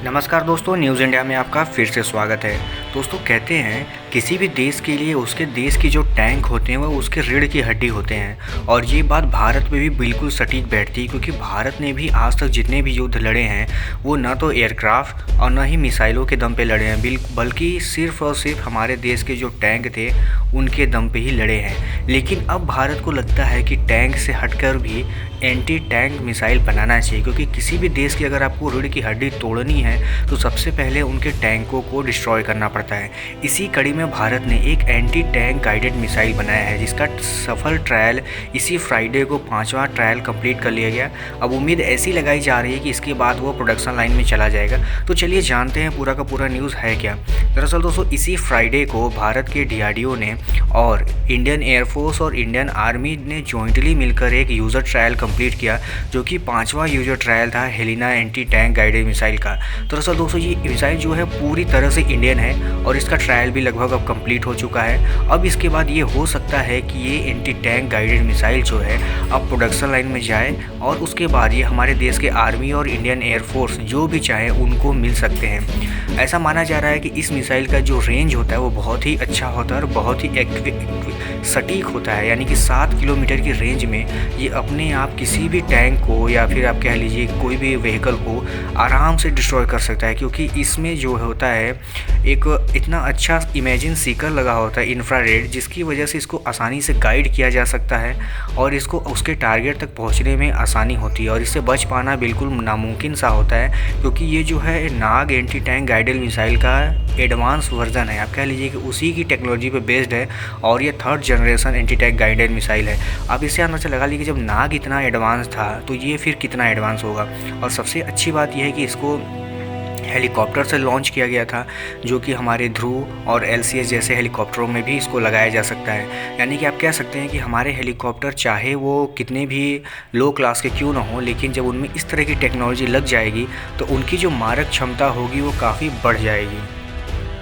नमस्कार दोस्तों, news India में आपका फिर से स्वागत है। दोस्तों, कहते हैं किसी भी देश के लिए उसके देश की जो टैंक होते हैं वो उसके रीढ़ की हड्डी होते हैं और ये बात भारत में भी बिल्कुल सटीक बैठती है, क्योंकि भारत ने भी आज तक जितने भी युद्ध लड़े हैं वो ना तो एयरक्राफ्ट और ना ही मिसाइलों के दम पे लड़े हैं, बल्कि सिर्फ और सिर्फ हमारे देश के जो टैंक थे उनके दम पे ही लड़े हैं। लेकिन अब भारत को लगता है कि टैंक से हटकर भी एंटी टैंक मिसाइल बनाना चाहिए, क्योंकि किसी भी देश की अगर आपको रीढ़ की हड्डी तोड़नी है तो सबसे पहले उनके टैंकों को डिस्ट्रॉय करना पड़ता है। इसी कड़ी में भारत ने एक एंटी टैंक गाइडेड मिसाइल बनाया है, जिसका सफल ट्रायल इसी फ्राइडे को 5वां ट्रायल कंप्लीट कर लिया गया। अब उम्मीद ऐसी लगाई जा रही है कि इसके बाद वो प्रोडक्शन लाइन में चला जाएगा। तो चलिए जानते हैं पूरा का पूरा न्यूज़ है क्या। दरअसल दोस्तों, इसी फ्राइडे को भारत के डीआरडीओ ने और इंडियन एयरफोर्स और इंडियन आर्मी ने जॉइंटली मिलकर एक यूज़र ट्रायल कंप्लीट किया, जो कि 5वां यूज़र ट्रायल था Helina anti tank guided missile का। दरअसल दोस्तों, ये मिसाइल जो है पूरी तरह से इंडियन है और इसका ट्रायल भी लगभग अब कंप्लीट हो चुका है। अब इसके बाद ये हो सकता है कि ये एंटी टैंक गाइडेड मिसाइल जो है अब प्रोडक्शन लाइन में जाए और उसके बाद ये हमारे देश के आर्मी और इंडियन एयरफोर्स जो भी चाहे उनको मिल सकते हैं। ऐसा माना जा रहा है कि इस मिसाइल का जो रेंज होता है वो बहुत ही अच्छा होता है और बहुत ही सटीक होता है, यानी कि 7 किलोमीटर की रेंज में ये अपने आप किसी भी टैंक को या फिर आप कह लीजिए कोई भी व्हीकल को आराम से डिस्ट्रॉय कर सकता है, क्योंकि इसमें जो होता है एक इतना अच्छा इमेजिन सीकर लगा होता है इंफ्रारेड, जिसकी वजह से इसको आसानी से गाइड किया जा सकता है और इसको उसके टारगेट तक पहुंचने में आसानी होती है और इससे बच पाना बिल्कुल नामुमकिन सा होता है, क्योंकि ये जो है नाग एंटी टैंक गाइडेड मिसाइल का एडवांस वर्जन है। आप कह लीजिए कि उसी की टेक्नोलॉजी पे बेस्ड है और ये 3rd generation anti tank guided missile है। अब इससे अंदाजा लगा लीजिए जब नाग इतना एडवांस था तो ये फिर कितना एडवांस होगा। और सबसे अच्छी बात यह है कि इसको हेलीकॉप्टर से लॉन्च किया गया था, जो कि हमारे ध्रुव और LCS जैसे हेलीकॉप्टरों में भी इसको लगाया जा सकता है। यानी कि आप कह सकते हैं कि हमारे हेलीकॉप्टर चाहे वो कितने भी लो क्लास के क्यों ना हो, लेकिन जब उनमें इस तरह की टेक्नोलॉजी लग जाएगी तो उनकी जो मारक क्षमता होगी वो काफ़ी बढ़ जाएगी।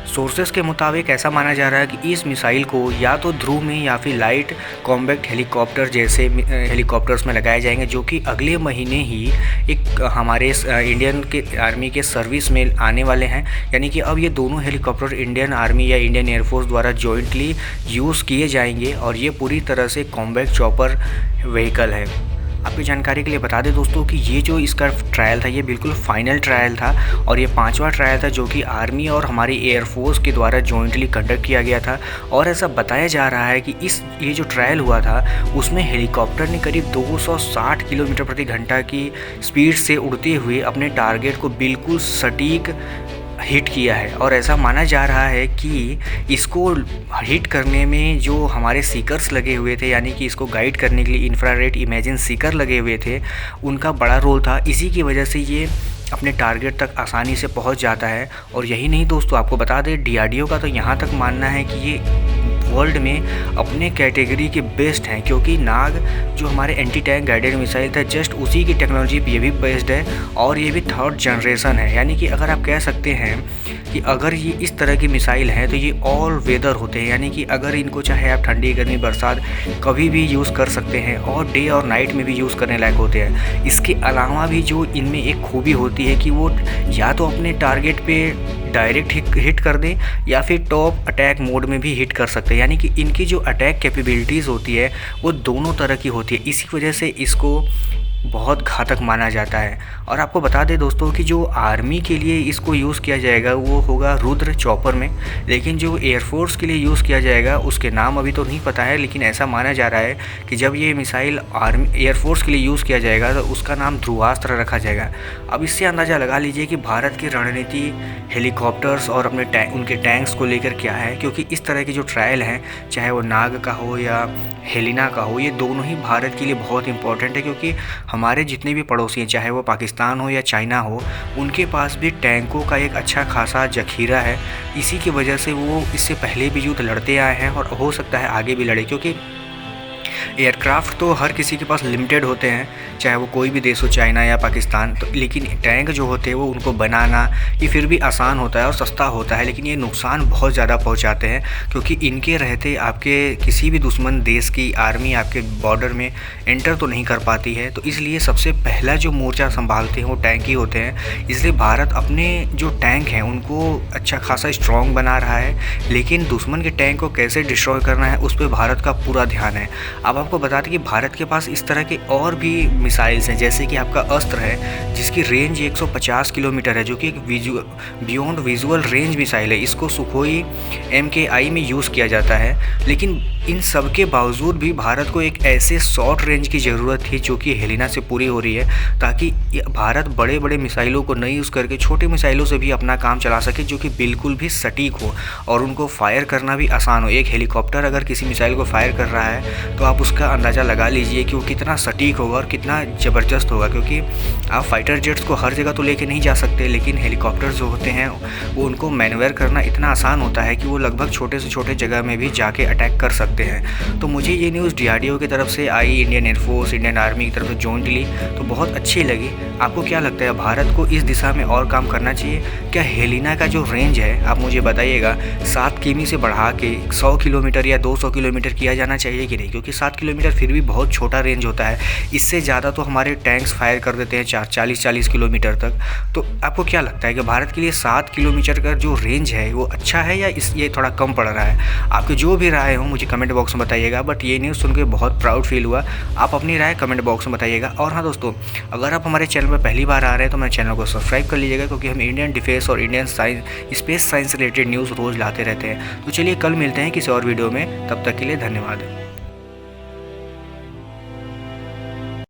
सोर्सेस के मुताबिक ऐसा माना जा रहा है कि इस मिसाइल को या तो ध्रुव में या फिर लाइट कॉम्बैक्ट हेलीकॉप्टर जैसे हेलीकॉप्टर्स में लगाए जाएंगे, जो कि अगले महीने ही एक हमारे इंडियन के आर्मी के सर्विस में आने वाले हैं। यानी कि अब ये दोनों हेलीकॉप्टर इंडियन आर्मी या इंडियन एयरफोर्स द्वारा जॉइंटली यूज़ किए जाएंगे और ये पूरी तरह से कॉम्बैक्ट चॉपर व्हीकल है। आपकी जानकारी के लिए बता दें दोस्तों कि ये जो इसका ट्रायल था ये बिल्कुल फाइनल ट्रायल था और ये 5वां ट्रायल था, जो कि आर्मी और हमारी एयरफोर्स के द्वारा जॉइंटली कंडक्ट किया गया था। और ऐसा बताया जा रहा है कि ये जो ट्रायल हुआ था उसमें हेलीकॉप्टर ने करीब 260 किलोमीटर प्रति घंटा की स्पीड से उड़ते हुए अपने टारगेट को बिल्कुल सटीक हिट किया है। और ऐसा माना जा रहा है कि इसको हिट करने में जो हमारे सीकर्स लगे हुए थे, यानी कि इसको गाइड करने के लिए इंफ्रारेड इमेजिन सीकर लगे हुए थे, उनका बड़ा रोल था। इसी की वजह से ये अपने टारगेट तक आसानी से पहुंच जाता है। और यही नहीं दोस्तों, आपको बता दें डीआरडीओ का तो यहाँ तक मानना है कि ये वर्ल्ड में अपने कैटेगरी के बेस्ट हैं, क्योंकि नाग जो हमारे एंटी टैंक गाइडेड मिसाइल था जस्ट उसी की टेक्नोलॉजी पे ये भी बेस्ड है और ये भी 3rd जनरेशन है। यानी कि अगर आप कह सकते हैं कि अगर ये इस तरह की मिसाइल हैं तो ये ऑल वेदर होते हैं, यानी कि अगर इनको चाहे आप ठंडी गर्मी बरसात कभी भी यूज़ कर सकते हैं और डे और नाइट में भी यूज़ करने लायक होते हैं। इसके अलावा भी जो इनमें एक खूबी होती है कि वो या तो अपने टारगेट पे डायरेक्ट हिट कर दें या फिर टॉप अटैक मोड में भी हिट कर सकते हैं। यानी कि इनकी जो अटैक कैपेबिलिटीज़ होती है वो दोनों तरह की होती है। इसी वजह से इसको बहुत घातक माना जाता है। और आपको बता दें दोस्तों कि जो आर्मी के लिए इसको यूज़ किया जाएगा वो होगा रुद्र चॉपर में, लेकिन जो एयरफोर्स के लिए यूज़ किया जाएगा उसके नाम अभी तो नहीं पता है, लेकिन ऐसा माना जा रहा है कि जब ये मिसाइल आर्मी एयरफोर्स के लिए यूज़ किया जाएगा तो उसका नाम ध्रुवास्त्र रखा जाएगा। अब इससे अंदाज़ा लगा लीजिए कि भारत की रणनीति हेलीकॉप्टर्स और अपने उनके टैंक्स को लेकर क्या है, क्योंकि इस तरह के जो ट्रायल हैं चाहे वो नाग का हो या हेलिना का हो, ये दोनों ही भारत के लिए बहुत इंपॉर्टेंट है, क्योंकि हमारे जितने भी पड़ोसी हैं चाहे वो पाकिस्तान हो या चाइना हो, उनके पास भी टैंकों का एक अच्छा खासा जखीरा है। इसी की वजह से वो इससे पहले भी युद्ध लड़ते आए हैं और हो सकता है आगे भी लड़े, क्योंकि एयरक्राफ्ट तो हर किसी के पास लिमिटेड होते हैं, चाहे वो कोई भी देश हो, चाइना या पाकिस्तान। तो लेकिन टैंक जो होते हैं वो उनको बनाना ये फिर भी आसान होता है और सस्ता होता है, लेकिन ये नुकसान बहुत ज़्यादा पहुंचाते हैं, क्योंकि इनके रहते आपके किसी भी दुश्मन देश की आर्मी आपके बॉर्डर में एंटर तो नहीं कर पाती है। तो इसलिए सबसे पहला जो मोर्चा संभालते हैं वो टैंक ही होते हैं। इसलिए भारत अपने जो टैंक हैं उनको अच्छा खासा स्ट्रॉन्ग बना रहा है, लेकिन दुश्मन के टैंक को कैसे डिस्ट्रॉय करना है उस पर भारत का पूरा ध्यान है। अब आपको बता दें कि भारत के पास इस तरह के और भी मिसाइल्स हैं, जैसे कि आपका अस्त्र है जिसकी रेंज 150 किलोमीटर है, जो कि एक बियॉन्ड विजुअल रेंज मिसाइल है। इसको सुखोई MKI में यूज़ किया जाता है। लेकिन इन सब के बावजूद भी भारत को एक ऐसे शॉर्ट रेंज की ज़रूरत थी जो कि हेलिना से पूरी हो रही है, ताकि भारत बड़े बड़े मिसाइलों को नहीं यूज़ करके छोटे मिसाइलों से भी अपना काम चला सके, जो कि बिल्कुल भी सटीक हो और उनको फायर करना भी आसान हो। एक हेलीकॉप्टर अगर किसी मिसाइल को फायर कर रहा है तो आप उसका अंदाज़ा लगा लीजिए कि वो कितना सटीक होगा और कितना ज़बरदस्त होगा, क्योंकि आप फाइटर जेट्स को हर जगह तो लेके नहीं जा सकते, लेकिन हेलीकॉप्टर जो होते हैं वो उनको मैन्यूवर करना इतना आसान होता है कि वो लगभग छोटे से छोटे जगह में भी जाके अटैक कर सकते हैं। तो मुझे ये न्यूज़ DRDO की तरफ से आई, इंडियन एयरफोर्स, इंडियन आर्मी की तरफ से जॉइंटली, तो बहुत अच्छी लगी। आपको क्या लगता है भारत को इस दिशा में और काम करना चाहिए क्या? हेलिना का जो रेंज है आप मुझे बताइएगा, 7 किमी से बढ़ा के 100 किलोमीटर या 200 किलोमीटर किया जाना चाहिए कि नहीं? क्योंकि 7 किलोमीटर फिर भी बहुत छोटा रेंज होता है। इससे ज़्यादा तो हमारे टैंक्स फायर कर देते हैं 40 किलोमीटर तक। तो आपको क्या लगता है कि भारत के लिए 7 किलोमीटर का जो रेंज है वो अच्छा है या ये थोड़ा कम पड़ रहा है? आपके जो भी राय हो मुझे कमेंट बॉक्स में बताइएगा। बट ये न्यूज़ सुन के बहुत प्राउड फील हुआ। आप अपनी राय कमेंट बॉक्स में बताइएगा। और हाँ दोस्तों, अगर आप हमारे चैनल पर पहली बार आ रहे हैं तो मेरे चैनल को सब्सक्राइब कर लीजिएगा, क्योंकि हम इंडियन डिफेंस और Indian space science related news रोज़ लाते रहते हैं। तो चलिए कल मिलते हैं किसी और वीडियो में, तब तक के लिए धन्यवाद।